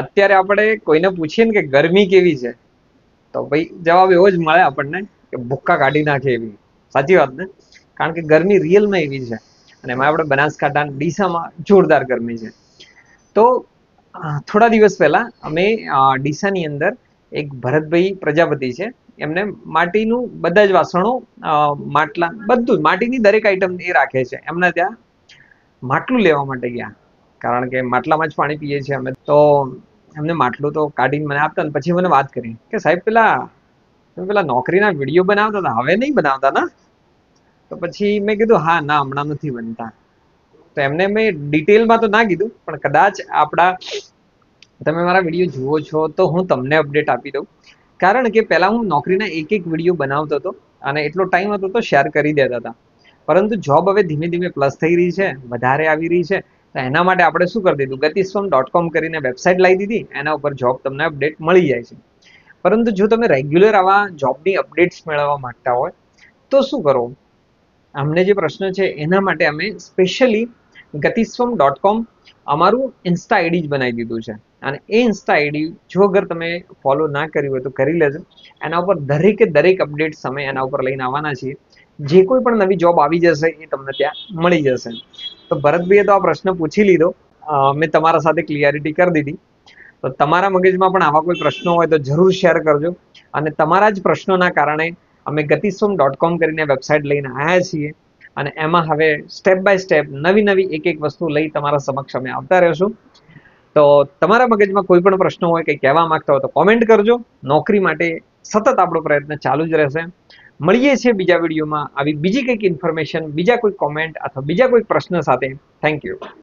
અત્યારે આપણે કોઈને પૂછીએ ને કે ગરમી કેવી છે, તો ભાઈ જવાબ એવો જ મળે આપણને કે ભૂક્કા કાઢી નાખે એવી. સાચી વાત ને? કારણ કે ગરમી રિયલમાં એવી છે, અને એમાં આપણે બનાસકાંઠા ડીસામાં જોરદાર ગરમી છે. તો થોડા દિવસ પહેલા અમે ડીસાની અંદર એક ભરતભાઈ પ્રજાપતિ છે, એમને માટીનું બધા જ વાસણો, માટલા, બધું માટીની દરેક આઈટમ એ રાખે છે. એમને ત્યાં માટલું લેવા માટે ગયા, કારણ કે માટલામાં જ પાણી પીએ છીએ અમે. તો એમને માટલું તો કાઢીને મને આપતા, ને પછી મને વાત કરી કે સાહેબ તમે પેલા નોકરીના વિડીયો બનાવતા હતા, હવે નહીં બનાવતા ના? તો પછી મેં કીધું હા ના, હમણાં નથી બનતા. તો એમને મેં ડિટેલમાં તો ના કીધું, પણ કદાચ તમે મારા વિડીયો જુઓ છો તો હું તમને અપડેટ આપી દઉં. કારણ કે પહેલા હું નોકરીના એક એક વિડીયો બનાવતો હતો, અને એટલો ટાઈમ હતો તો શેર કરી દેતા હતા. પરંતુ જોબ હવે ધીમે ધીમે પ્લસ થઈ રહી છે, વધારે આવી રહી છે. તો એના માટે આપણે શું કરી દીધું, gatisom.com કરીને વેબસાઇટ લાવી દીધી. એના ઉપર જોબ તમને અપડેટ મળી જાય છે. પરંતુ જો તમે રેગ્યુલર આવા જોબની અપડેટ્સ મેળવવા માંગતા હોય તો શું કરો? અમને જે પ્રશ્ન છે એના માટે અમે સ્પેશિયલી gatisom.com અમારું ઇન્સ્ટા આઈડી જ બનાવી દીધું છે. અને એ ઇન્સ્ટા આઈડી જો અગર તમે ફોલો ના કરી હોય તો કરી લેજો. એના ઉપર દરેકે દરેક અપડેટ્સ અમે એના ઉપર લઈને આવવાના છીએ. જે કોઈ પણ નવી જોબ આવી જશે એ તમને ત્યાં મળી જશે. તો ભરતભાઈએ તો આ પ્રશ્ન પૂછી લીધો, મેં તમારા સાથે ક્લિયરિટી કરી દીધી. તો તમારા મગજમાં પણ આવા કોઈ પ્રશ્નો હોય તો જરૂર શેર કરજો. અને તમારા જ પ્રશ્નોના કારણે અમે gatisom.com કરીને વેબસાઇટ લઈને આવ્યા છીએ. અને એમાં હવે સ્ટેપ બાય સ્ટેપ નવી નવી એક એક વસ્તુ લઈ તમારા સમક્ષ અમે આવતા રહેશું. તો તમારા મગજમાં કોઈ પણ પ્રશ્નો હોય, કંઈ કહેવા માંગતા હોય તો કોમેન્ટ કરજો. નોકરી માટે સતત આપણો પ્રયત્ન ચાલુ જ રહેશે. મળીએ છીએ બીજા વિડીયોમાં આવી બીજી કંઈક ઇન્ફોર્મેશન, બીજા કોઈ કોમેન્ટ અથવા બીજા કોઈ પ્રશ્ન સાથે. Thank you.